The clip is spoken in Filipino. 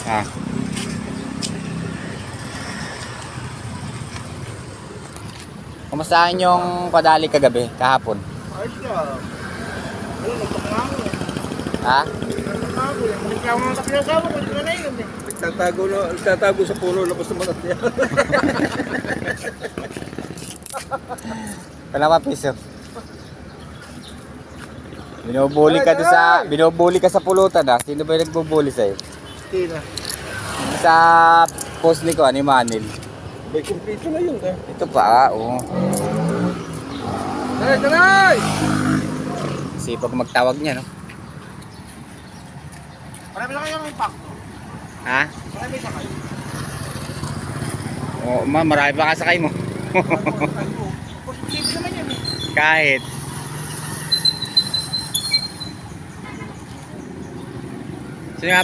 Ah. Kumusta yung padali kagabi, kahapon? Ayos ka. Ano, nagpapangago eh. Ha? Nagpapangago eh. Magreklamo ng kapinasawa ko, hindi na yun eh. Nagtatago sa puno, labas naman at yan. Kailangan piso. Binubuli ka sa pulutan ah. Sino ba yung nagbubuli sa'yo? Tina. Sa post ni ko, ni Manil. May kumpleto na yun eh. Ito pa, oo. Taray! Sipag magtawag niya, no? Marami na kayong impact. Ha? Marami na kayo. Oo, marami pa kasakay mo. Positive naman yun eh. Kahit. Sino nga